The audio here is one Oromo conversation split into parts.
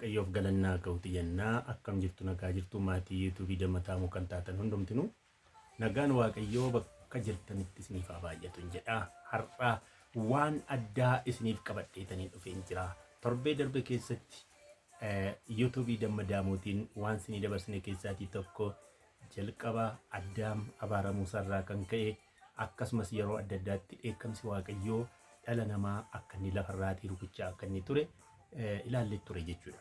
waaqayyoof galannaa ga'uuti jennaa akkam jirtu nagaa jirtu maatii yuutuubii dammataamuu kan taatan hundumtinuu nagaan waaqayyoo bakka jirtanitti isiniif haa baay'atu jedha. Har'a waan addaa isiniif qabadheetanii dhufeen jira. Torbee darbe keessatti yuutuubii dammadaamuutiin waan isinii dabarsine keessaatii tokko jalqaba Addaam abaaramuu sarraa kan ka'e akkasumas yeroo adda addaatti dheekkamsi waaqayyoo dhala namaa akka inni lafarraatii rukuchaa akka inni ture ilaallee ture jechuudha.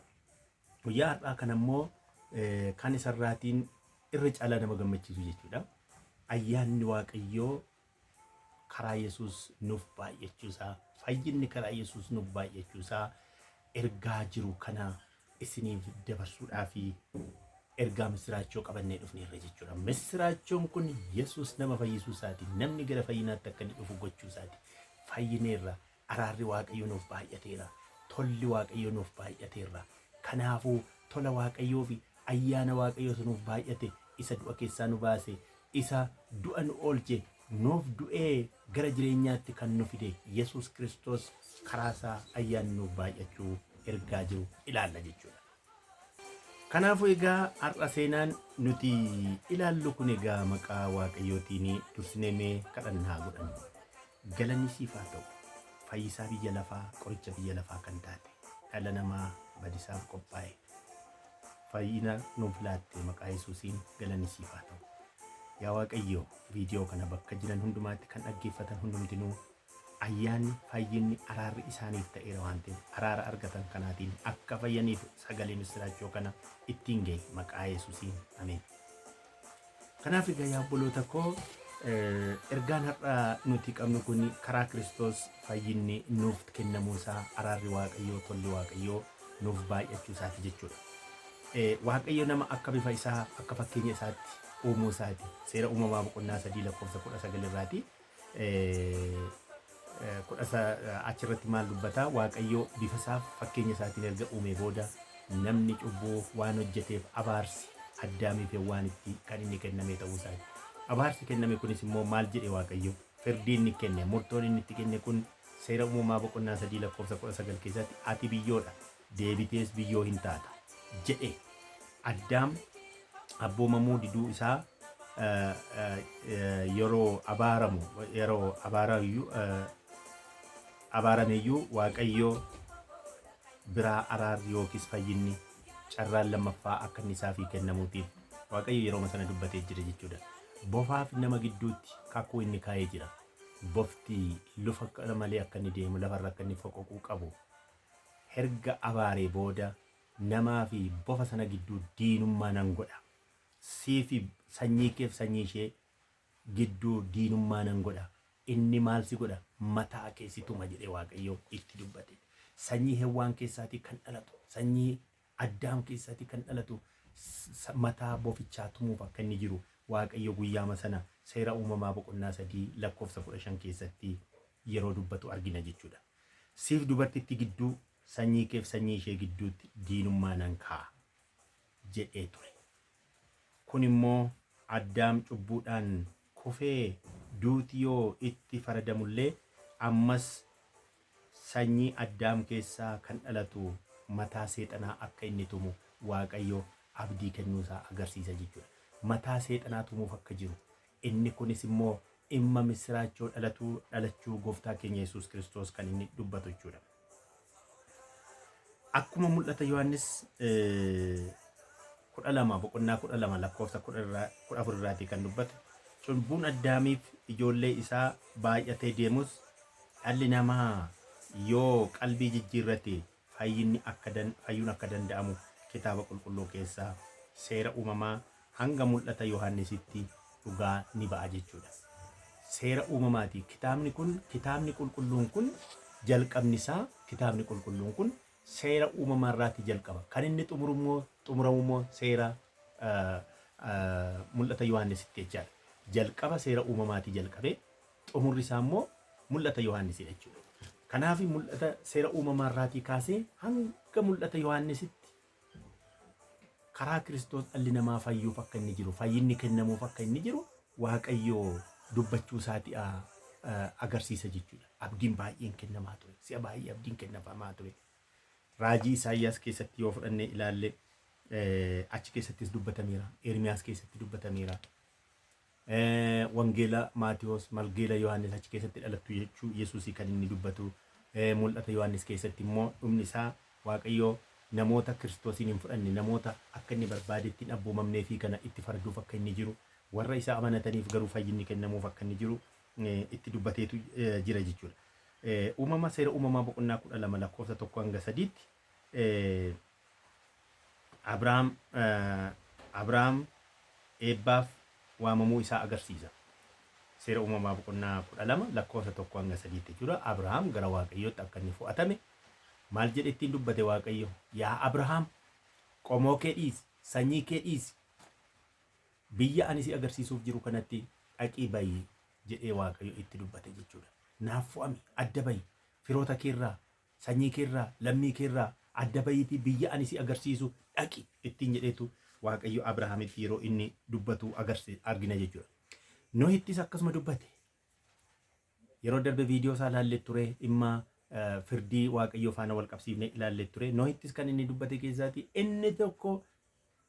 Guyyaa har'aa kana immoo kan isarraatiin irra caalaa nama gammachiisu jechuudha. Ayyaanni waaqayyoo karaa Yesuus nuuf baay'achuusaa, fayyinni karaa Yesuus nuuf baay'achuusaa ergaa jiru kana isiniif dabarsuudhaa fi ergaa misiraachoo qabannee dhufneerra jechuudha. Misiraachoon kun Yesuus nama fayyisuusaati. Namni gara fayyinaatti akka inni dhufu gochuusaati. Fayyineerra, araarri waaqayyoo nuuf baay'ateera. Tolli waaqayyoo nuuf baay'ateerra. Kanaafuu tola waaqayyoo fi ayyaana waaqayyoo nuuf baay'ate isa du'a keessaa nu baase, isa du'a nu oolche, nuuf du'ee gara jireenyaatti kan nu fide Yesuus Kiristoos karaasaa ayyaanni nuuf baay'achuu ergaa jiru ilaalla jechuudha. Kanaafuu egaa har'a seenaan nuti ilaallu kun egaa maqaa waaqayyootiin dursinee mee kadhannaa godhannu. Galanni siif haa ta'u. Fayyisaa biyya lafaa, qoricha biyya lafaa kan taate dhala namaa badisaaf qophaa'e fayyina nuuf laatte maqaa Yesuusiin galanni siif haa ta'u. Yaa Waaqayyo, viidiyoo kana bakka jiran hundumaatti kan dhaggeeffatan hundumtinuu ayyaanni fayyinni araarri isaaniif ta'eera waan ta'eef araara argatan kanaatiin akka fayyaniif sagalee misiraachoo kana ittiin ga'e maqaa Yesuusiin ameen. Kanaaf egaa yaa obboloota koo ergaan har'a nuti qabnu kun karaa Kiristoos fayyinni nuuf kennamuusaa, araarri waaqayyoo, tolli waaqayyoo nuuf baay'achuusaati jechuudha. Waaqayyo nama akka bifa isaa, akka fakkeenya isaatti uumuusaati. Seera uumamaa boqonnaa 3 lakkoofsa 19 irraati. Achirratti maal dubbataa? Waaqayyo bifa isaaf fakkeenya isaatiin erga uumee booda namni cubbuu waan hojjeteef abaarsi Addaamiif waan itti kan inni kenname ta'uusaati. Abaarsi kenname kunis immoo maal jedhe Waaqayyo? Firdii inni kenne, murtoon inni itti kenne kun seera uumamaa boqonnaa 3 lakkoofsa 19 keessatti ati biyyoodha, deebitees biyyoo hin taata jedhe. Addaam abboomamuu diduu isaa yeroo abaarameyyuu Waaqayyo biraa araarri yookiis fayyinni carraan lammaffaa akka inni isaaf kennamuutiif Waaqayyo yeroo sana dubbatee jira jechuudha. Bofaaf nama gidduutti kakuu inni kaa'ee jira. Bofti lufa malee akka inni deemu, lafarra akka inni foqoquu qabu erga abaaree booda namaa fi bofa sana gidduu diinummaa nan godha. Siifi sanyii keef sanyii ishee gidduu diinummaa nan godha. Inni maal si godha? Mataa keessituma jedhee Waaqayyo itti dubbate. Sanyii Hewwaan keessaatii kan dhalatu, sanyii Addaam keessaatii kan dhalatu mataa bofichaa tumuuf akka inni jiru Waaqayyo guyyaama sana seera uumamaa boqonnaa 3 lakkoofsa 15 keessatti yeroo dubbatu argina jechuudha. Siif dubartitti gidduu, sanyii keef sanyii ishee gidduutti diinummaa nan kaa'a jedhee ture. Kun immoo Addaam cubbuudhaan kufee duuti yoo itti faradamullee ammas sanyii Addaam keessaa kan dhalatu mataa seexanaa akka inni tumu Waaqayyo abdii kennuusaa agarsiisa jechuudha. Mataa seexanaa tumuuf akka jiru inni kunis immoo dhimma misiraachoo dhalachuu gooftaa keenya Yesuus Kiristoos kan inni dubbatu jechuudha. Akkuma mul'ata Yohaannis 12 boqonnaa 12 lakkoofsa 14 irraatii kan dubbatu cubbuun Addaamiif ijoollee isaa baay'atee deemus dhalli namaa yoo qalbii jijjiirrate fayyuun akka danda'amu kitaaba qulqulluu keessaa seera uumamaa hanga mul'ata Yohaannisitti dhugaa ni ba'a jechuudha. Seera uumamaati. Kitaabni qulqulluun kun jalqabni isaa, kitaabni qulqulluun kun seera uumamaa irraati jalqaba. Kan inni xumuramu immoo seera mul'ata Yohaannisitti jechaadha. Jalqaba seera uumamaati jalqabee xumurri isaa immoo mul'ata Yohaannisidha jechuudha. Kanaaf mul'ata seera uumamaa irraatii kaasee hanga mul'ata Yohaannisitti karaa Kiristoos dhalli namaa fayyuuf akka inni jiru, fayyinni kennamuuf akka inni jiru Waaqayyo dubbachuu isaatii agarsiisa jechuudha. Abdiin baay'een kennamaa ture. Si'a baay'ee abdiin kennamaa ture. raajii Isaayyaas keessatti yoo fudhannee ilaalle achi keessattis dubbatameera. Ermiyaas keessatti dubbatameera. Wangeela Maatiyoos, Malgeela Yohaannis achi keessatti dhalattu jechuu Yesuusii kan inni dubbatu. Mul'ata Yohaannis keessatti immoo dhumni isaa Waaqayyoo namoota Kiristoosiin hin fudhanne, namoota akka inni barbaadetti hin abboomamnee fi kana itti farduuf akka inni jiru, warra isaa amanataniif garuu fayyinni kennamuuf akka inni jiru itti dubbateetu jira jechuudha. Uumama seera uumamaa boqonnaa 12 lakkoofsa 1 hanga 3tti Abrahaam eebbaaf waamamuu isaa agarsiisa. Seera uumamaa boqonnaa 12 lakkoofsa 1 hanga 3tti jechuudha. Abrahaam gara Waaqayyootti akka inni fo'atame maal jedhe ittiin dubbate Waaqayyo? Yaa Abrahaam, qomoo kee dhiisi, sanyii kee dhiisi, biyya ani si agarsiisuuf jiru kanatti dhaqii bayi jedhee Waaqayyo itti dubbate jechuudha. Naaf fo'ami, adda bayi, firoota keerraa, sanyii keerraa, lammii keerraa adda bayiitii biyya ani si agarsiisu dhaqi ittiin jedheetu Waaqayyo Abrahaamitti yeroo inni dubbatu argina jechuudha. Nohittis akkasuma dubbate. Yeroo darbe viidiyoo isaa ilaallee ture, dhimma firdii Waaqayyo faana wal qabsiifnee ilaallee ture. Nohittis kan inni dubbate keessaati inni tokko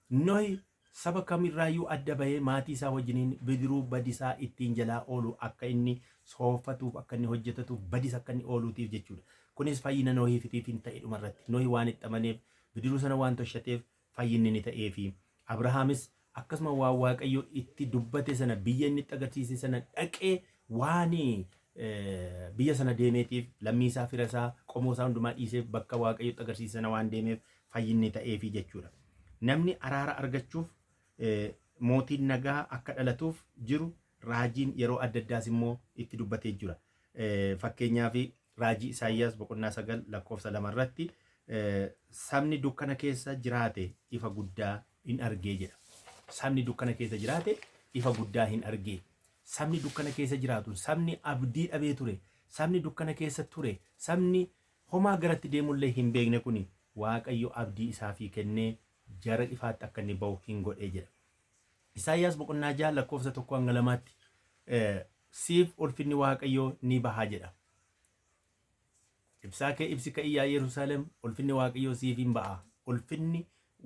Nohi saba kamirraayyuu adda bahee maatii isaa wajjiniin bidiruu badisaa ittiin jalaa oolu akka inni soofatuuf, akka inni hojjetatuuf, badis akka inni ooluutiif jechuudha. Kunis fayyina Nohiitiif hin ta'e dhumarratti. Nohi waan itti amaneef, bidiruu sana waan toshateef fayyinni ni ta'eefi. Abrahaamis akkasuma waan Waaqayyo itti dubbate sana, biyya inni itti agarsiise sana dhaqee waan biyya sana deemeetiif, lammii isaa, fira isaa, qomoo isaa hundumaa dhiiseef bakka Waaqayyo itti agarsiise sana waan deemeef fayyinni ta'eefi jechuudha. Namni araara argachuuf, mootiin nagaa akka dhalatuuf jiru raajiin yeroo adda addaas immoo itti dubbatee jira. Fakkeenyaaf raajii Isaayyaas boqonnaa 9 lakkoofsa 2 irratti sabni dukkana keessa jiraate ifa guddaa hin argee jedha. Sabni dukkana keessa jiraate ifa guddaa hin argee. Sabni dukkana keessa jiraatu, sabni abdii dhabee ture, sabni dukkana keessa ture, sabni homaa garatti deemullee hin beekne kuni Waaqayyo abdii isaa fi kennee jara ifaatti akka inni bahu hin godhee jedha. Isaayyaas boqonnaa 6 lakkoofsa 1 hanga 2tti siif ulfinni Waaqayyoo ni bahaa jedha. Ibsaa kee ibsi ka'ii yaa Yerusaalem, ulfinni Waaqayyoo siif hin ba'a. Ulfinni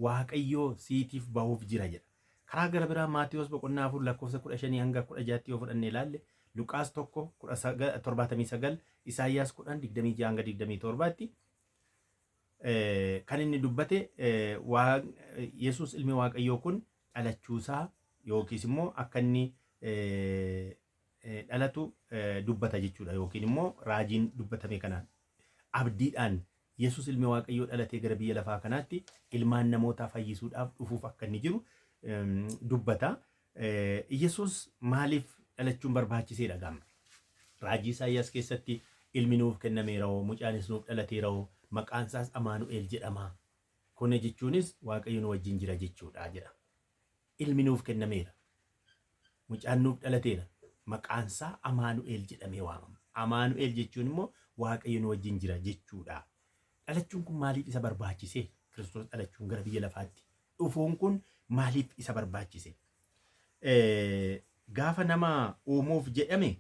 Waaqayyoo siitiif bahuuf jira jedha. Karaa gara biraa Maatiyoos boqonnaa 4 lakkoofsa 15 hanga 16 yoo fudhannee ilaalle, Luqaas 1:79, Isaayyaas 10:26 hanga 27tti kan inni dubbate Yesuus ilmi Waaqayyoo kun dhalachuusaa yookiis immoo akka inni dhalatu dubbata jechuudha. Yookiin immoo raajiin dubbatame kanaan abdiidhaan Yesuus ilmi Waaqayyoo dhalatee gara biyya lafaa kanaatti ilmaan namootaa fayyisuudhaaf dhufuuf akka inni jiru dubbata. Yesuus maaliif dhalachuun barbaachiseedha gamma? Raajii Isaayyaas keessatti ilmi nuuf kennameera, mucaanis nuuf dhalateera, maqaan isaas Amaanu'eel jedhama. Kana jechuunis Waaqayyo nu wajjin jira jechuudha jedha. Ilmi nuuf kennameera, mucaan nuuf dhalateera, maqaan isaa Amaanu'eel jedhamee waamama. Amaanu'eel jechuun immoo Waaqayyo nu wajjin jira jechuudha. Dhalachuun kun maaliif isa barbaachise? Kiristoos dhalachuun gara biyya lafaatti dhufuun kun maaliif isa barbaachise? Gaafa nama uumuuf jedhame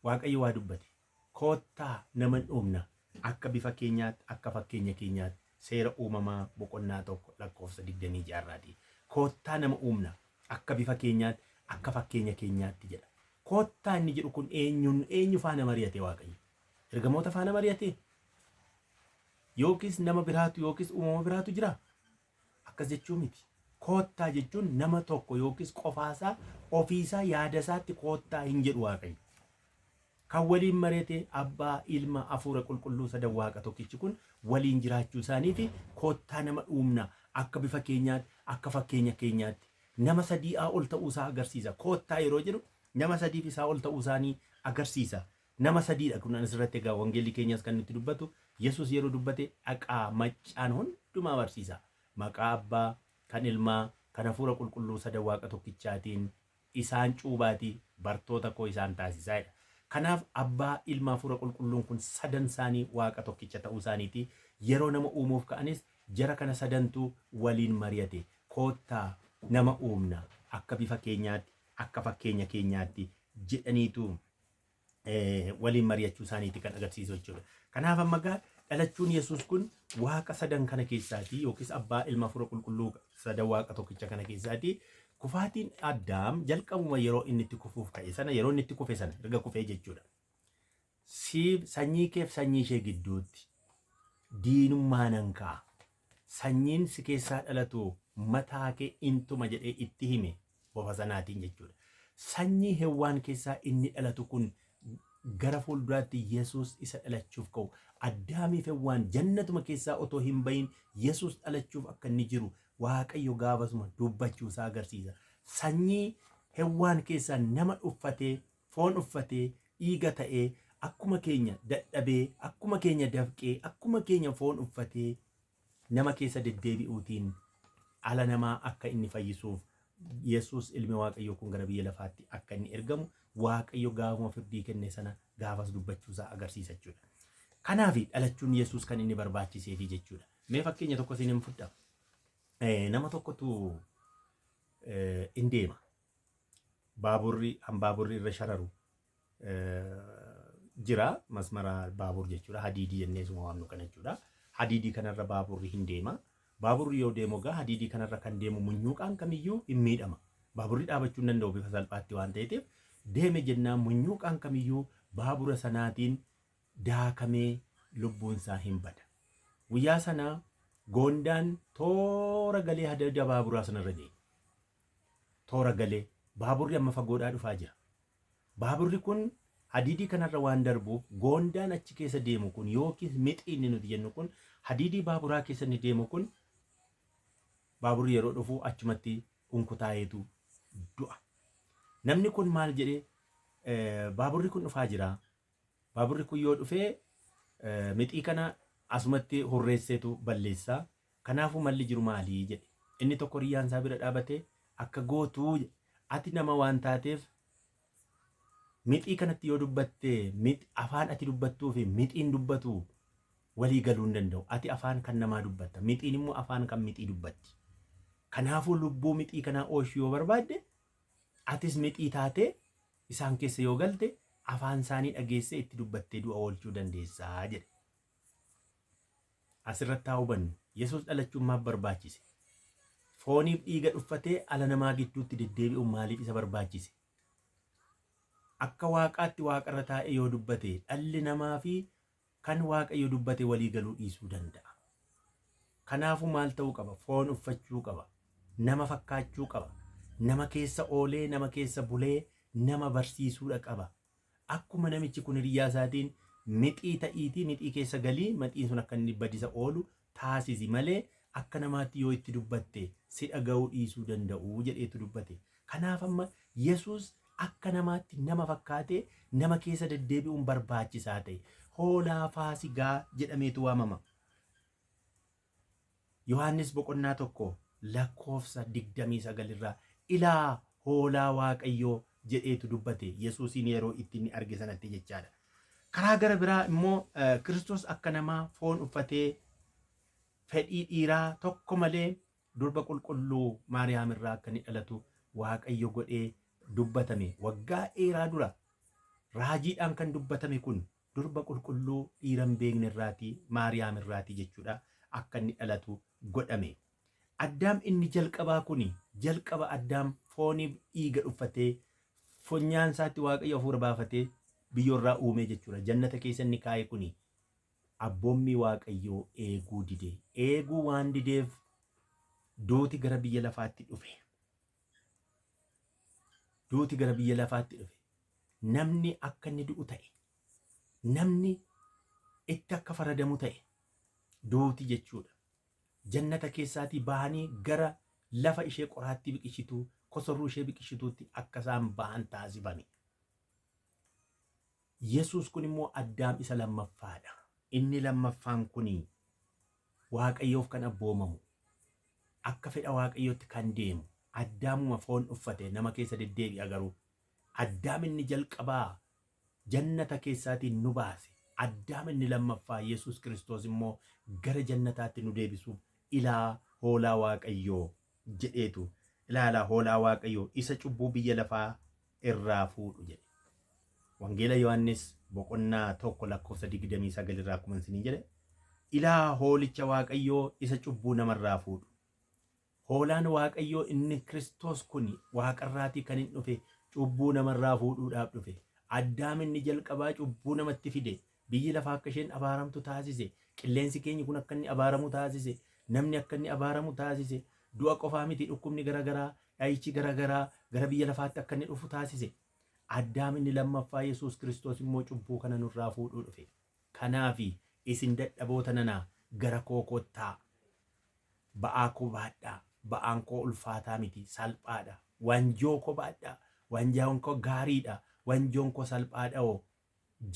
Waaqayyo waa dubbate. Koottaa nama uumna akka bifa keenyaatti, akka fakkeenya keenyaatti. Seera uumamaa boqonnaa 1 lakkoofsa 26 irraati. Koottaa nama uumna akka bifa keenyaatti, akka fakkeenya keenyaatti jedha. Koottaa inni jedhu kun eenyu faana mari'ate Waaqayyo? Ergamoota faana mari'ate? Yookiis nama biraatu yookiis uumama biraatu jira? Akkas jechuu miti. Koottaa jechuun nama tokko yookiis qofaasaa ofiisaa yaadasaatti koottaa hin jedhu Waaqayyo. Kan waliin mari'ate Abbaa, Ilma, Hafuura Qulqulluu sadan Waaqa tokkichi kun waliin jiraachuu isaanii fi koottaa nama uumna akka bifa keenyaatti, akka fakkeenya keenyaatti. Nama sadii ol ta'uusaa agarsiisa. Koottaa yeroo jedhu nama sadiif isaa ol ta'uu isaanii agarsiisa. Nama sadiidha kun asirratti egaa wangeelli keenyas kan nutti dubbatu. Yesuus yeroo dubbate dhaqaa maccaan hundumaa barsiisa. Maqaa Abbaa, kan Ilmaa, kan Hafuura Qulqulluu sadan Waaqa tokkichaatiin isaan cuubaatii bartoota koo isaan taasisaadha. Kanaaf Abbaa, Ilmaa, Hafuura Qulqulluun kun sadan isaanii Waaqa tokkicha ta'uu isaaniiti. Yeroo nama uumuuf ka'anis jara kana sadantu waliin mari'ate. Koottaa nama uumna akka bifa keenyaatti, akka fakkeenya keenyaatti jedhaniitu waliin mari'achuu isaaniiti kan agarsiisu jechuudha. Kanaaf amma Dhalachuun Yesuus kun waaqa sadan kana keessaati yookiis abbaa ilma fura qulqulluu sadan waaqa tokkicha kana keessaati. Kufaatiin Addaam jalqabuma yeroo inni itti kufuuf ka'e sana yeroo inni itti kufe sana erga kufee jechuudha. Sanyii keef sanyii ishee gidduutti diinummaa nan kaa'a. Sanyiin si keessaa dhalatu mataa kee intuma jedhee itti hime bofa sanaatiin jechuudha. Sanyii Hewwaan keessaa inni dhalatu kun gara fuulduraatti Yesuus isa dhalachuuf ka'u. Addaamiif Hewwaan jannatuma keessaa otoo hin bahin Yesuus dhalachuuf akka inni jiru Waaqayyo gaafasuma dubbachuusaa agarsiisa. Sanyii Hewwaan keessaa nama uffatee foon uffatee dhiiga ta'ee akkuma keenya dadhabee akkuma keenya dafqee akkuma keenya foon uffatee nama keessa deddeebi'uutiin ala namaa akka inni fayyisuuf Yesuus ilmi Waaqayyoo kun gara biyya lafaatti akka inni ergamu Waaqayyo gaafuma firdii kenne sana gaafas dubbachuusaa agarsiisa jechuudha. Kanaaf dhalachuun Yesuus kan inni barbaachiseefi jechuudha. Mee fakkeenya tokko isin hin fudhaa. Nama tokkotu in deema. Baaburri irra shararu jira. Masmara baabur jechuudha. Hadiidii jennee suma waamnu kana jechuudha. Hadiidii kanarra baaburri hin deema. Baaburri yoo deemu gaa hadiidii kanarra kan deemu munyuuqaan kamiyyuu hin miidhama. Baaburri dhaabachuu hin danda'u bifa salphaatti waan ta'eef deeme jennaan munyuuqaan kamiyyuu baabura sanaatiin daakamee lubbuunsaa hin bada. Guyyaa sanaa Gondaan toora galee hadaja baaburaa sanarra deema. Toora galee baaburri amma fagoodhaa dhufaa jira. Baaburri kun hadiidii kanarra waan darbuuf Gondaan achi keessa deemu kun yookiin mixii inni nuti jennu kun hadiidii baaburaa keessa inni deemu kun baaburri yeroo dhufu achumatti unkutaayeetu du'a. Namni kun maal jedhee baaburri kun dhufaa jira. Baaburri kun yoo dhufee mixii kana asumatti hurreesseetu balleessaa. Kanaafuu malli jiru maalii jedhe. Inni tokko riyyaan isaa bira dhaabatee akka gootuu ati nama waan taateef mixii kanatti yoo dubbatte afaan ati dubbattuu fi mixiin dubbatu walii galuu hin danda'u. Ati afaan kan namaa dubbatta. Mixiin immoo afaan kan mixii dubbatti. Kanaafuu lubbuu mixii kanaa oolchuu yoo barbaadde atis mixii taatee isaan keessa yoo galte afaan isaanii dhageessee itti dubbattee du'a oolchuu dandeessaa jedhe. Asirratti haa hubannu Yesuus dhalachuun maaf barbaachise? Fooniif dhiiga dhuffatee ala namaa gidduutti deddeebi'uun maaliif isa barbaachise? Akka waaqaatti waaqarra taa'ee yoo dubbate dhalli namaa fi kan Waaqayyo dubbate walii galuu dhiisuu danda'a. Kanaafuu maal ta'uu qaba? Foon uffachuu qaba. Nama fakkaachuu qaba. Nama keessa oolee, nama keessa bulee, nama barsiisuudha qaba. Akkuma namichi kun hiriyyaa isaatiin mixii ta'iitii mixii keessa galii maxiin sun akka inni badisa oolu taasisi malee akka namaatti yoo itti dubbatte si dhaga'uu dhiisuu danda'u jedheetu dubbate. Kanaaf amma Yesuus akka namaatti nama fakkaatee nama keessa deddeebi'uun barbaachisaa ta'e hoolaa Faasigaa jedhameetu waamama. Yohaannis boqonnaa 1:29 irraa ilaa hoolaa Waaqayyoo jedheetu dubbate Yesuusiin yeroo itti inni arge sanatti jechaadha. Karaa gara biraa immoo Kiristoos akka namaa foon uffatee fedhii dhiiraa tokko malee durba qulqulluu Maariyaam irraa akka inni dhalatu Waaqayyo godhee dubbatame. Waggaa dheeraa dura raajiidhaan kan dubbatame kun durba qulqulluu dhiira hin beekne irraatii Maariyaam irraatii jechuudha akka inni dhalatu godhame. Addaam inni jalqabaa kuni jalqaba Addaam fooniif dhiiga dhuffatee fonyaan isaatti Waaqayyo hafuura baafatee biyyoorraa uume jechuudha. Jannata keessa inni kaa'e kuni abboommii Waaqayyoo eeguu dide. Eeguu waan dideef duuti gara biyya lafaatti dhufe. Duuti gara biyya lafaatti dhufe. Namni akka inni du'u ta'e. Namni itti akka faradamu ta'e. Duuti jechuudha. Jannata keessaatii bahanii gara lafa ishee qoraattii biqilchituu kosorruu ishee biqilchituutti akka isaan bahan taasifame. Yesuus kun immoo Addaam isa lammaffaadha. Inni lammaffaan kuni Waaqayyoof kan abboomamu akka fedha Waaqayyootti kan deemu Addaamuma foon uffate nama keessa deddeebi'a garuu Addaam inni jalqabaa jannata keessaatiin nu baase. Addaam inni lammaffaa Yesuus Kiristoos immoo gara jannataatti nu deebisuuf ilaa hoolaa Waaqayyoo jedheetu ilaalaa hoolaa Waaqayyoo isa cubbuu biyya lafaa irraa fuudhu jedhe. Wangeela Yohaannis boqonnaa 1:29 irraa akkuma isin jedhe ilaa hoolicha waaqayyoo isa cubbuu namarraa fuudhu. Hoolaan waaqayyoo inni Kiristoos kun waaqarraatii kan hin dhufe cubbuu namarraa fuudhuudhaaf dhufe. Addaam inni jalqabaa cubbuu namatti fide. Biyyi lafaa akka isheen abaaramtu taasise. Qilleensi keenya kun akka inni abaaramu taasise. Namni akka inni abaaramu taasise. Du'a qofaa miti dhukkubni garaagaraa, dhayichi garaagaraa gara biyya lafaatti akka inni dhufu taasise. Addaam inni lammaffaa Yesuus Kiristoos immoo cubbuu kana nurraa fuudhuu dhufe. Kanaafi isin dadhaboota nanaa gara koo kottaa. Ba'aa koo baadhaa. Ba'aan koo ulfaataa miti, salphaadha. Wanjoo koo baadhaa. Wanjoon koo gaariidha. Wanjoon koo salphaadha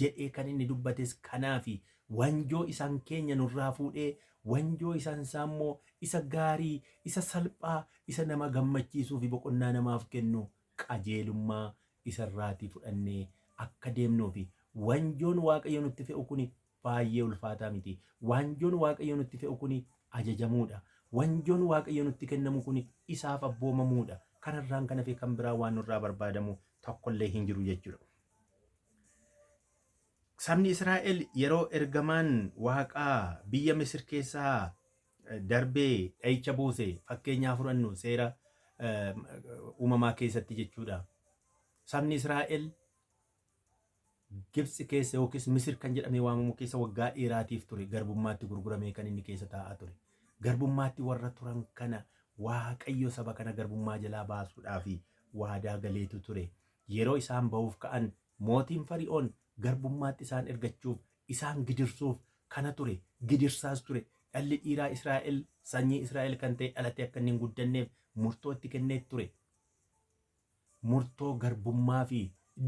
jedhee kan inni dubbates kanaafi wanjoo isaan keenya nurraa fuudhee wanjoo isaan isaammoo isa gaarii, isa salphaa, isa nama gammachiisuu fi boqonnaa namaaf kennu qajeelummaa isarraatii fudhannee akka deemnuufi wanjoon waaqayyo nutti fe'u kuni baay'ee ulfaataa miti. Wanjoon waaqayyo nutti fe'u kuni ajajamuudha. Wanjoon waaqayyo nutti kennamu kuni isaaf abboomamuudha. Kanarraan kana fi kan biraa waan nurraa barbaadamu tokkollee hin jiru jechuudha. Sabni Israa'el yeroo ergamaan waaqaa biyya Misir keessaa darbee dhayicha buuse fakkeenyaa fudhannu seera uumamaa keessatti jechuudha. Sabni Israa'el Gibsi keessa yookiis Misir kan jedhamee waamamu keessa waggaa dheeraatiif ture. Garbummaatti gurguramee kan inni keessa taa'aa ture. Garbummaatti warra turan kana waaqayyo saba kana garbummaa jalaa baasuudhaaf waadaa galeetu ture. Yeroo isaan ba'uuf ka'an mootiin Fari'oon garbummaatti isaan ergachuuf isaan gidirsuuf kana ture. Gidirsaas ture. Dhalli dhiiraa Israa'el sanyii Israa'el kan ta'e dhalatee akka inni hin guddanneef murtoo itti kennee ture. Murtoo garbummaa fi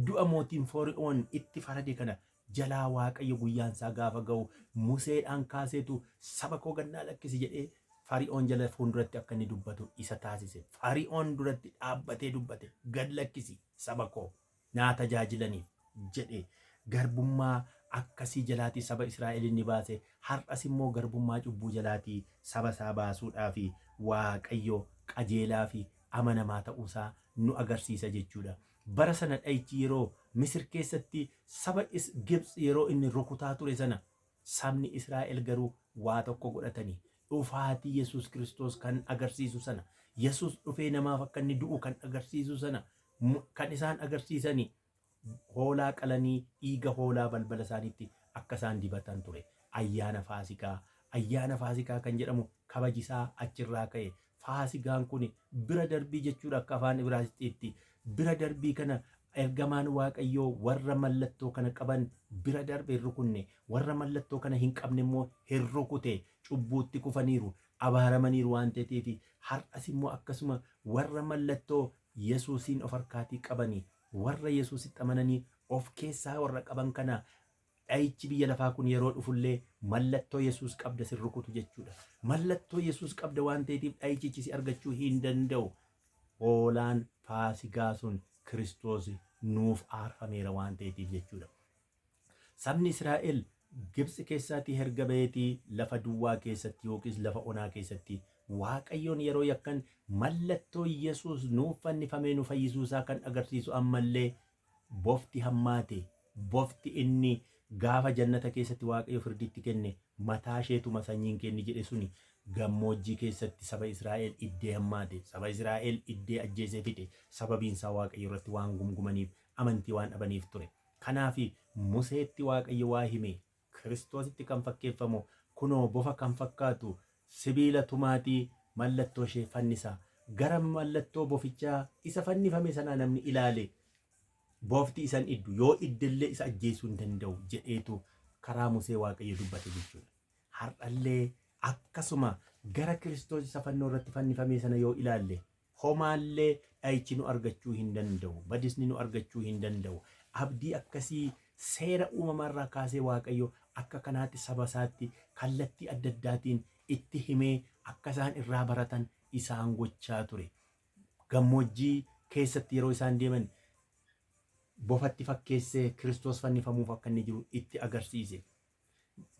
du'a mootiin Fari'oon itti farade kana jalaa waaqayyo guyyaansaa gaafa ga'u Museedhaan kaaseetu saba koo gannaa lakkisi jedhee Fari'oon jala fuulduratti akka inni dubbatu isa taasise. Fari'oon duratti dhaabbatee dubbate gad lakkisi saba koo naa tajaajilaniif jedhe. Garbummaa akkasii jalaatii saba Israa'el inni baase. Har'as immoo garbummaa cubbuu jalaatii saba isaa baasuudhaaf waaqayyo qajeelaa fi amanamaa ta'uusaa nu agarsiisa jechuudha. Bara sana dhayichi yeroo Misir keessatti saba Gibsi yeroo inni rukutaa ture sana sabni Israa'el garuu waa tokko godhatanii dhufaatii Yesuus Kiristoos kan agarsiisu sana, Yesuus dhufee namaaf akka inni du'u kan agarsiisu sana kan isaan agarsiisanii hoolaa qalanii dhiiga hoolaa balbala isaaniitti akka isaan dibatan ture. Ayyaana Faasikaa kan jedhamu kabajisaa achirraa ka'e. Faasikaan kun bira darbii jechuudha akka afaan Ibraayisxiitti. Bira darbii kana ergamaan waaqayyoo warra mallattoo kana qaban bira darbe hin rukunne, warra mallattoo kana hin qabne immoo hin rukute. Cubbuutti kufaniiru, abaaramaniiru waan ta'eef har'as immoo akkasuma warra mallattoo Yesuusiin of harkaatii qabanii, warra Yesuusitti amananii of keessaa warra qaban kana dhayichi biyya lafaa kun yeroo dhufullee mallattoo Yesuus qabda sin rukutu jechuudha. Mallattoo Yesuus qabda waan ta'eef dhayichichi si argachuu hin danda'u. Hoolaan Faasikaa sun Kiristoos nuuf aarfameera waan ta'eef jechuudha. Sabni Israa'el Gibsi keessatti erga ba'eetii lafa duwwaa keessatti yookiis lafa onaa keessatti waaqayyoon yeroo yakkan mallattoo Yesuus nuuf fannifamee nu fayyisuusaa kan agarsiisu ammallee bofti hammaate, bofti inni gaafa jannata keessatti waaqayyo firditti kenne mataa isheetuma sanyiin kenni jedhe suni gammoojjii keessatti saba Israa'el iddee hammaate, saba Israa'el iddee ajjeesee fixe. Sababiinsaa waaqayyo irratti waan gumgumaniif, amantii waan dhabaniif ture. Kanaafi Museetti waaqayyo waa hime. Kiristoositti kan fakkeeffamu kunoo bofa kan fakkaatu sibiila tumaatii mallattoo ishee fannisa. Gara mallattoo bofichaa isa fannifame sanaa namni ilaale bofti isan iddu yoo iddillee isa ajjeesuu hin danda'u jedheetu karaa Musee waaqayyo dubbate jechuudha. Har'allee akkasuma gara Kiristoos isa fannoo irratti fannifame sana yoo ilaalle homaallee dhayichi nu argachuu hin danda'u, badisni nu argachuu hin danda'u. Abdii akkasii seera uumamarraa kaasee waaqayyo akka kanaatti saba isaatti kallattii adda addaatiin itti himee akka isaan irraa baratan isaan gochaa ture. Gammoojjii keessatti yeroo isaan deeman bofatti fakkeessee Kiristoos fannifamuuf akka inni jiru itti agarsiise.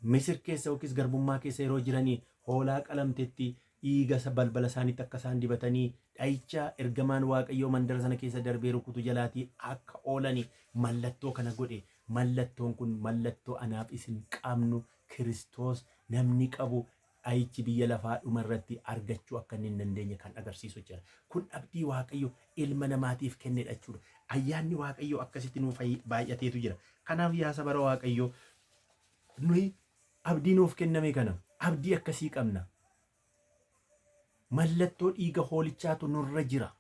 Misir keessa yookiis garbummaa keessa yeroo jiranii hoolaa qalamtetti dhiiga balbala isaaniitti akka isaan dibatanii dhayicha ergamaan waaqayyoo mandara sana keessa darbee rukutu jalaatii akka oolanii mallattoo kana godhe. Mallattoon kun mallattoo anaaf isin qabnu Kiristoos namni qabu dhayichi biyya lafaa dhumarratti argachuu akka inni hin dandeenye kan agarsiisu jira. Kun abdii Waaqayyo ilma namaatiif kennedha jechuudha. Ayyaanni Waaqayyo akkasitti nuuf baay'ateetu jira. Kanaaf yaa saba Waaqayyo nuyi abdii nuuf kenname kana abdii akkasii qabna. Mallattoo dhiiga hoolichaatu nurra jira.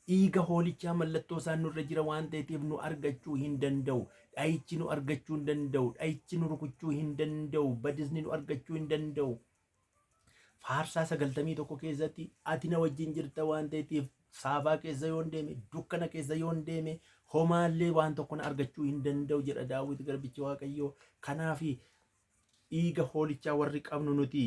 Dhiiga hoolichaa mallattoo isaan nurra jira waan ta'eef nu argachuu hin danda'u. Dhayichi nu argachuu hin danda'u. Dhayichi nu rukuchuu hin danda'u. Badisni nu argachuu hin danda'u. Faarsaa 91 keessatti ati na wajjin jirta waan ta'eef saafaa keessa yoo deeme, dukkana keessa yoo deeme, homaallee waan tokko na argachuu hin danda'u jedha Daawit garbichi Waaqayyoo. Kanaaf dhiiga hoolichaa warri qabnu nuti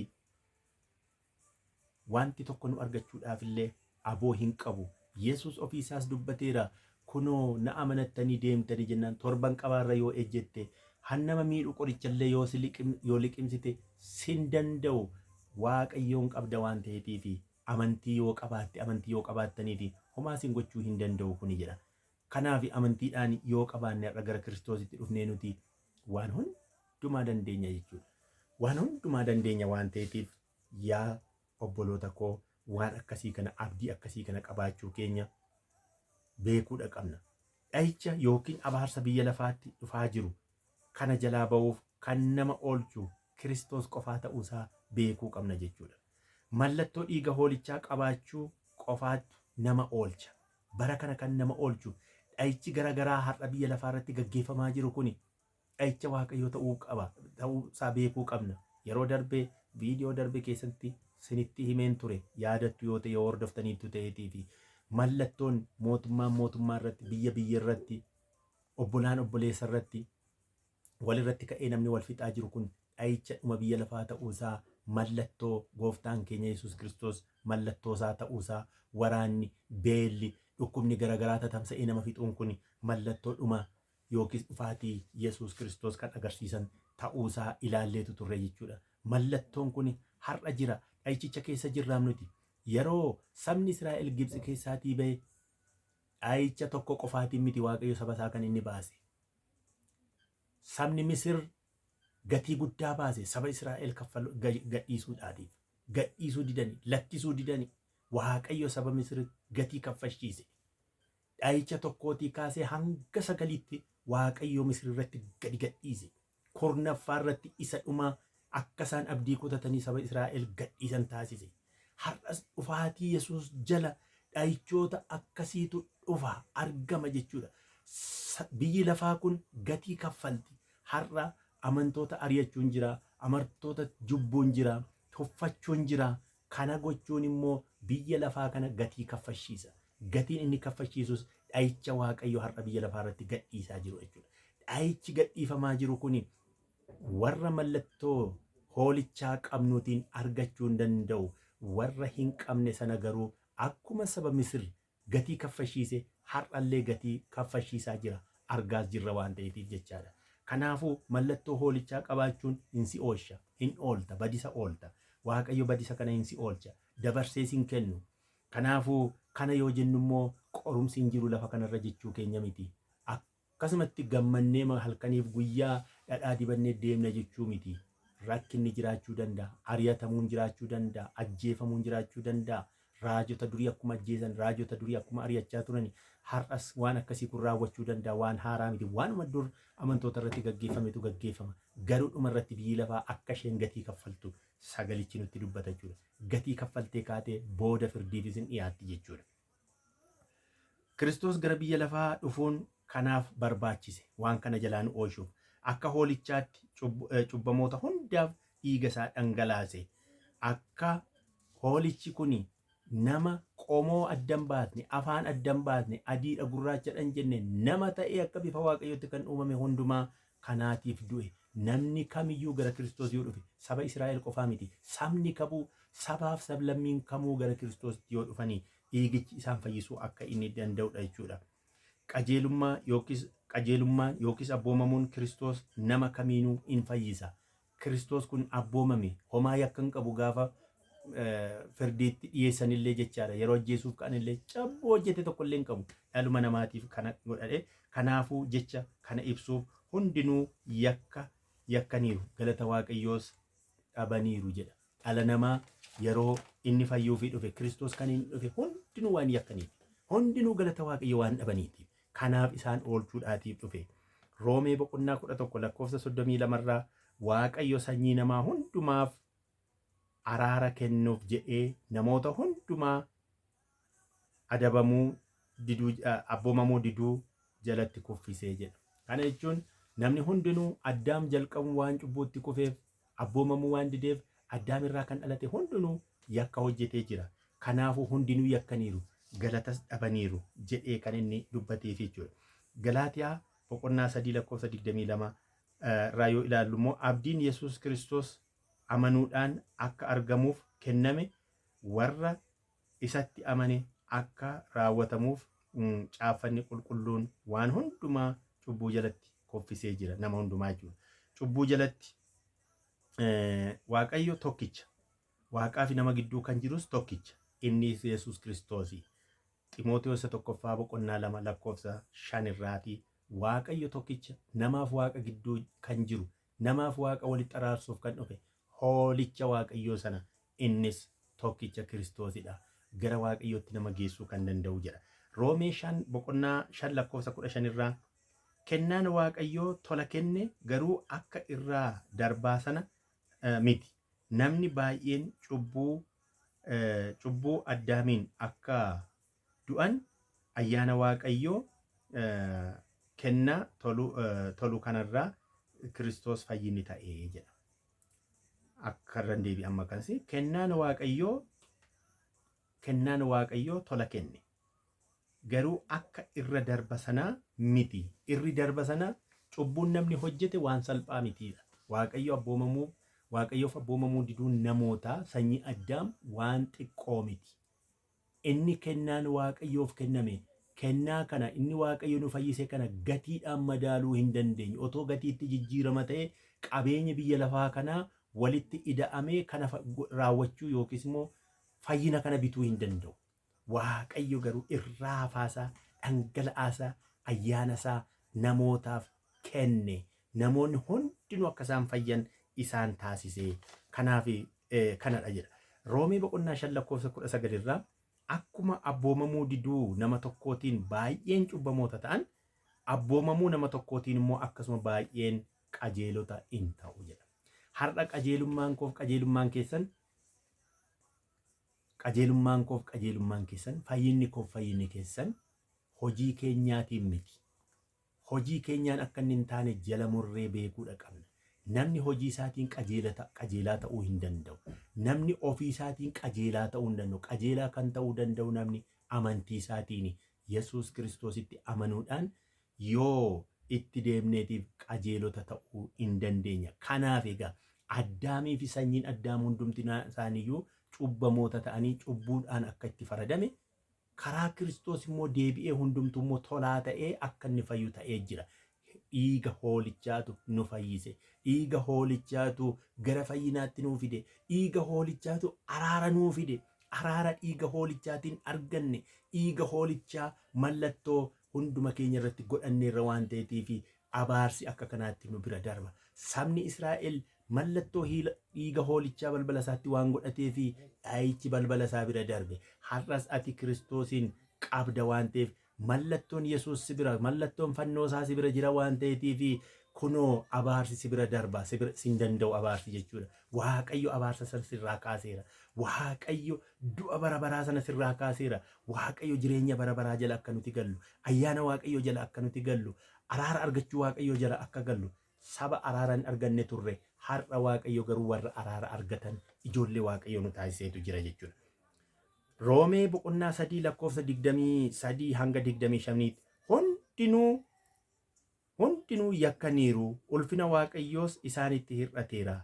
wanti tokko nu argachuudhaaf illee aboo hin qabu. Yesus ofiisaas dubbateera. Kunoo na amanattanii deemtanii jennaan torban qabaarra yoo ejjette hannama miidhu qorichallee yoo liqimsite sin danda'u. Waaqayyoon qabda waan ta'eetiif amantii yoo qabaattaniif homaa sin gochuu hin danda'u kuni jedha. Kanaaf amantiidhaan yoo qabaanne irra gara Kiristoositti dhufnee nuti waan hundumaa dandeenya jechuudha. Waan hundumaa dandeenya waan ta'eetiif yaa obboloota koo waan akkasii kana abdii akkasii kana qabaachuu keenya beekuudha qabna. Dhayicha yookiin abaarsa biyya lafaatti dhufaa jiru kana jalaa ba'uuf kan nama oolchu Kiristoos qofaa ta'uusaa beekuu qabna jechuudha. Mallattoo dhiiga hoolichaa qabaachuu qofaatu nama oolcha. Bara kana kan nama oolchu dhayichi garaagaraa har'a biyya lafaarratti gaggeeffamaa jiru kuni dhayicha Waaqayyoo ta'uusaa beekuu qabna. Yeroo darbee viidiyoo darbe keessatti sinitti himeen ture yaadattu yoo ta'e yoo hordoftaniitu ta'eetii fi mallattoon mootummaa irratti biyya irratti obbolaan obboleessa irratti walirratti ka'ee namni wal fixaa jiru kun dhayicha dhuma biyya lafaa ta'uusaa mallattoo gooftaan keenya Yesuus Kiristoos mallattoosaa ta'uusaa waraanni beelli dhukkubni garaagaraa tatamsa'ee nama fixuun kun mallattoo dhuma yookiis dhufaatii Yesuus Kiristoos kan agarsiisan ta'uusaa ilaalleetu turre jechuudha. Mallattoon kun har'a jira. Dhayichicha keessa jirraam nuti. Yeroo sabni Israa'el Gibxi keessaatii ba'e dhayicha tokko qofaatiin miti Waaqayyo saba isaa kan inni baase. Sabni Misir gatii guddaa baase saba Israa'el gadhiisuudhaatiif. Gadhiisuu didanii, lakkisuu didanii Waaqayyo saba Misir gatii kaffalchiise. Dhayicha tokkootii kaasee hanga 9tti Waaqayyo Misir irratti gadi gadhiise. Kurnaffaa irratti isa dhumaa akka isaan abdii kutatanii saba Israa'el gadhiisan taasise. Har'as dhufaatii Yesuus jala dhayichoota akkasiitu dhufa argama jechuudha. Biyyi lafaa kun gatii kaffalti. Har'a amantoota ari'achuun jira, amantoota jubbuun jira, tuffachuun jira. Kana gochuun immoo biyya lafaa kana gatii kaffalchiisa. Gatiin inni kaffalchiisus dhayicha Waaqayyo har'a biyya lafaa irratti gadhiisaa jiru jechuudha. Dhayichi gadhiifamaa jiru kuni warra mallattoo hoolichaa qabnuutiin argachuu hin danda'u. Warra hin qabne sana garuu akkuma saba Misir gatii kaffalchiise har'allee gatii kaffalchiisaa jira. Argaas jirra waan ta'eetiif jechaadha. Kanaafuu mallattoo hoolichaa qabaachuun hin si oolcha, hin oolta, badisa oolta. Waaqayyo badisa kana hin si oolcha. Dabarsee sin kennu. Kanaafuu kana yoo jennu immoo qorumsi hin jiru lafa kanarra jechuu keenya miti. Akkasumatti gammannee halkaniif guyyaa dhadhaa dibannee deemna jechuu miti. Rakkinni jiraachuu danda'a. Ari'atamuun jiraachuu danda'a. Ajjeefamuun jiraachuu danda'a. Raajota durii akkuma ajjeesan, raajota durii akkuma ari'achaa turani. Har'as waan akkasii kun raawwachuu danda'a. Waan haaraa miti. Waanuma dur amantoota irratti gaggeeffametu gaggeeffama. Garuu dhuma irratti biyyi lafaa akka isheen gatii kaffaltu sagalichi nutti dubbata jechuudha. Gatii kaffaltee kaatee booda firdiifis hin dhiyaatti jechuudha. Kiristoos gara biyya lafaa dhufuun kanaaf barbaachise. Waan kana jalaan oolchuuf. Akka hoolichaatti cubbamoota hundaaf dhiiga isaa dhangalaase. Akka hoolichi kuni nama qomoo addan baasne, afaan addan baasne, adiidha gurraachadhan jenne nama ta'ee akka bifa Waaqayyootti kan uumame hundumaa kanaatiif du'e. Namni kamiyyuu gara Kiristoos yoo dhufe saba Israa'el qofaa miti. Sabni kamuu sabaaf sablammiin kamuu gara Kiristoositti yoo dhufanii dhiigichi isaan fayyisuu akka inni danda'udha jechuudha. Qajeelummaan yookiis abboomamuun Kiristoos nama kamiinuu in fayyisa. Kiristoos kun abboomame homaa yakka hin qabu gaafa firdiitti dhiyeessanillee jechaadha. Yeroo ajjeesuuf ka'anillee cabboo hojjete tokkollee hin qabu. Dhaluma namaatiif kana godhadhe. Kanaafuu jecha kana ibsuuf hundinuu yakka yakkaniiru galata waaqayyoos dhabaniiru jedha. Dhala namaa yeroo inni fayyuufii dhufe Kiristoos kan inni dhufe hundinuu waan yakkaniif hundinuu galata waaqayyo waan dhabaniitiif kanaaf isaan oolchuudhaatiif dhufe. Roomee boqonnaa 11 lakkoofsa 32 irraa waaqayyo sanyii namaa hundumaaf araara kennuuf jedhee namoota hundumaa adabamuu diduu abboomamuu diduu jalatti kuffisee jedha. Kana jechuun namni hundinuu Addaam jalqabu waan cubbuutti kufeef abboomamuu waan dideef Addaam irraa kan dhalate hundinuu yakka hojjetee jira. Kanaafuu hundinuu yakkaniiru galatas dhabaniiru jedhee kan inni dubbateef jechuudha. Galaatiyaa boqonnaa 3 lakkoofsa 22 irraa yoo ilaallu immoo abdiin Yesuus Kiristoos amanuudhaan akka argamuuf kenname warra isatti amane akka raawwatamuuf caaffanni qulqulluun waan hundumaa cubbuu jalatti kuffisee jira nama hundumaa jechuudha. Cubbuu jalatti waaqayyo tokkicha waaqaa fi nama gidduu kan jirus tokkicha inni Yesuus Kiristoosi. Ximootiyoos 1 boqonnaa 2 lakkoofsa 5 irraati waaqayyo tokkicha namaaf waaqa gidduu kan jiru namaaf waaqa walitti araarsuuf kan dhufe hoolicha waaqayyoo sana innis tokkicha Kiristoosidha. Gara waaqayyootti nama geessuu kan danda'u jedha. Roomee 5 boqonnaa 5 lakkoofsa 15 irraa kennaan waaqayyoo tola kenne garuu akka irraa darbaa sana miti. Namni baay'een cubbuu Addaamiin akka du'an ayyaana waaqayyoo kennaa tolu kanarraa Kiristoos fayyinni ta'ee jedha. Akka irra deebi'u amma kansi kennaan waaqayyoo tola kenne garuu akka irra darba sanaa miti. Irri darba sanaa cubbuun namni hojjete waan salphaa mitiidha. Waaqayyoof abboomamuu diduun namoota sanyii Addaam waan xiqqoo miti. Inni kennaan waaqayyoof kenname kennaa kana inni waaqayyo nu fayyise kana gatiidhaan madaaluu hin dandeenye. Otoo gatiitti jijjiirama ta'e qabeenya biyya lafaa kanaa walitti ida'amee kana raawwachuu yookiis immoo fayyina kana bituu hin danda'u. Waaqayyo garuu irraa hafaasaa dhangala'aasaa ayyaanasaa namootaaf kenne. Namoonni hundinuu akka isaan fayyan isaan taasisee kanaaf kanadha jedha. Roomee boqonnaa 5 lakkoofsa 19 irraa akkuma abboomamuu diduu nama tokkootiin baay'een cubbamoota ta'an abboomamuu nama tokkootiin immoo akkasuma baay'een qajeelota in ta'u jedha. Har'a qajeelummaan koof qajeelummaan keessan fayyinni koof fayyinni keessan hojii keenyaatiin miti. Hojii keenyaan akka inni hin taane jala murree beekuudha qabna. Namni hojii isaatiin qajeelaa ta'uu hin danda'u. Namni ofii isaatiin qajeelaa ta'uu hin danda'u. Qajeelaa kan ta'uu danda'u namni amantii isaatiin Yesuus Kiristoositti amanuudhaan yoo itti deemneetiif qajeelota ta'uu hin dandeenya. Kanaaf egaa Addaamii fi sanyiin Addaam hundumti isaaniiyyuu cubbamoota ta'anii cubbuudhaan akka itti faradame karaa Kiristoos immoo deebi'ee hundumtu immoo tolaa ta'ee akka inni fayyu ta'ee jira. Dhiiga hoolichaatu nu fayyise. Dhiiga hoolichaatu gara fayyinaatti nuu fide. Dhiiga hoolichaatu araara nuu fide. Araara dhiiga hoolichaatiin arganne. Dhiiga hoolichaa mallattoo hunduma keenya irratti godhanneerra waan ta'eetiif abaarsi akka kanaatti nu bira darba. Sabni Israa'el mallattoo dhiiga hoolichaa balbala isaatti waan godhateef dhaayichi balbala isaa bira darbe. Har'as ati Kiristoosiin qabda waan ta'eef mallattoon Yesuus si bira mallattoon fannoo isaa si bira jira waan ta'eetiif kunoo abaarsi si bira darba sin danda'u abaarsi jechuudha. Waaqayyo abaarsa sana sirraa kaaseera. Waaqayyo du'a bara baraa sana sirraa kaaseera. Waaqayyo jireenya bara baraa jala akka nuti gallu, ayyaana Waaqayyo jala akka nuti gallu, araara argachuu Waaqayyo jala akka gallu. Saba araara hin arganne turre har'a Waaqayyo garuu warra araara argatan ijoollee Waaqayyo nu taasiseetu jira jechuudha. Roomee boqonnaa 3 lakkoofsa 23 hanga 25 hundinuu yakkaniiru ulfina Waaqayyoos isaanitti hir'ateera.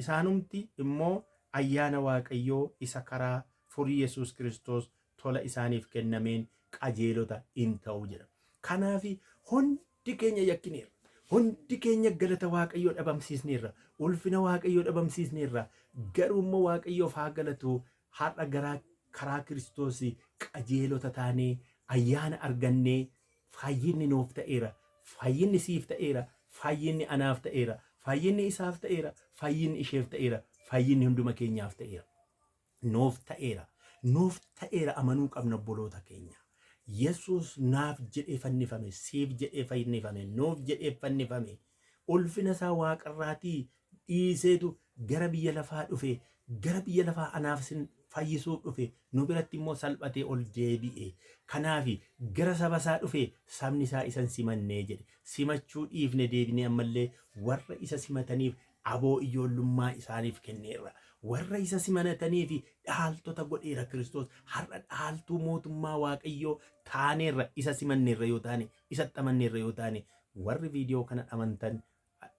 Isaanumti immoo ayyaana Waaqayyoo isa karaa furii Yesuus Kiristoos tola isaaniif kennameen qajeelota hin ta'u jedha. Kanaaf hundi keenya yakkineerra. Hundi keenya galata Waaqayyoo dhabamsiisneerra. Ulfina Waaqayyoo dhabamsiisneerra. Garuu immoo Waaqayyoof haa galatu har'a karaa Kiristoos qajeelota taanee ayyaana argannee fayyinni nuuf ta'eera. Fayyinni siif ta'eera. fayyinni anaaf ta'eera, fayyinni isaaf ta'eera, fayyinni isheef ta'eera, fayyinni hunduma keenyaaf ta'eera. Nuuf ta'eera. Nuuf ta'eera amanuu qabna obboloota keenya. Yesuus naaf jedhee fannifame, siif jedhee fannifame, nuuf jedhee fannifame. Ulfina isaa waaqarraatii dhiiseetu gara biyya lafaa dhufe, gara biyya lafaa anaaf sin fayyisuuf dhufe, nu biratti immoo salphatee ol deebi'e. Kanaafi gara saba isaa dhufe, sabni isaa isan simannee jedhe. Simachuu dhiifne deebinee ammallee warra isa simataniif aboo ijoollummaa isaaniif kenneerra. Warra isa simataniif dhaaltota godheera Kiristoos. Har'a dhaaltuu mootummaa Waaqayyoo taaneerra, isa simanneerra yoo taane, isatti amanneerra yoo taane, warri viidiyoo kana amantan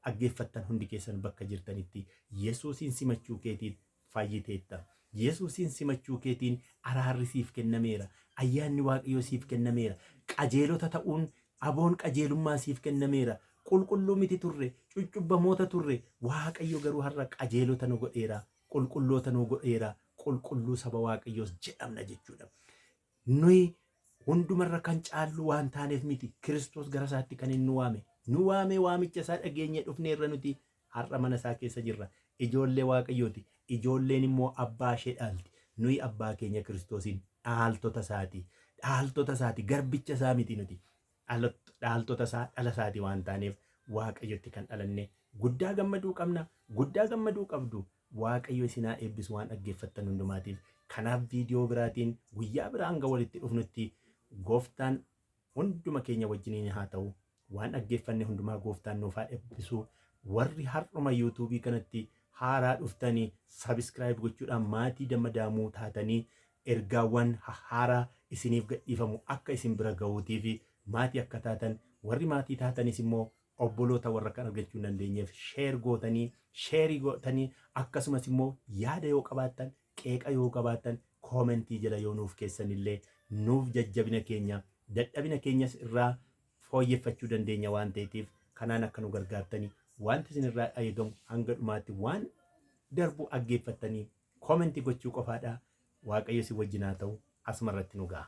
dhaggeeffattan hundi keessan bakka jirtanitti Yesuusin simachuu keetiin fayyiteetta. Yesuusin simachuu keetiin araarri siif kennameera. Ayyaanni Waaqayyoo siif kennameera. Qajeelota ta'uun aboon qajeelummaa siif kennameera. Qulqulluu miti turre, cuccubbamoota turre. Waaqayyo garuu har'a qajeelota nu godheera. Qulqulloota nu godheera. Qulqulluu saba Waaqayyoos jedhamna jechuudha. Nuyi hundumarra kan caallu waan taaneef miti. Kiristoos gara isaatti kan inni waame. Nu waamee waamicha isaa dhageenye dhufneerra nuti har'a mana isaa keessa jirra. Ijoollee Waaqayyooti. Ijoolleen immoo abbaa ishee dhaalti. Nuyi abbaa keenya Kiristoosiin dhaaltota isaati. Dhaaltota isaati. Garbicha isaa miti nuti. Dhaaltota isaa dhala isaati waan taaneef Waaqayyotti kan dhalanne guddaa gammaduu qabna. Guddaa gammaduu qabdu. Waaqayyo isinaa eebbisu waan dhaggeeffattan hundumaatiif. Kanaaf viidiyoo biraatiin guyyaa biraa hanga walitti dhufnutti Gooftaan hunduma keenya wajjiniin haa ta'u. Waan dhaggeeffanne hundumaa Gooftaan nuuf haa eebbisu. Warri har'uma yuutuubii kanatti haaraa dhuftanii sabiskiraayib gochuudhaan maatii Dammadaamuu taatanii ergaawwan haaraa isiniif gadhiifamu akka isin bira ga'uutiif maatii akka taatan, warri maatii taatanis immoo obboloota warra kan argachuu hin dandeenyeef sheerii gootanii akkasumas immoo yaada yoo qabaattan, qeeqa yoo qabaattan koomentii jala yoo nuuf keessanillee nuuf jajjabina keenya dadhabina keenyas irraa fooyyeffachuu dandeenya waan ta'eetiif kanaan akka nu gargaartanii wanti isin irraa eegamu hanga dhumaatti waan darbu dhaggeeffattanii koomentii gochuu qofaadha. Waaqayyo si wajjin haa ta'u. Asumarratti nu ga'a.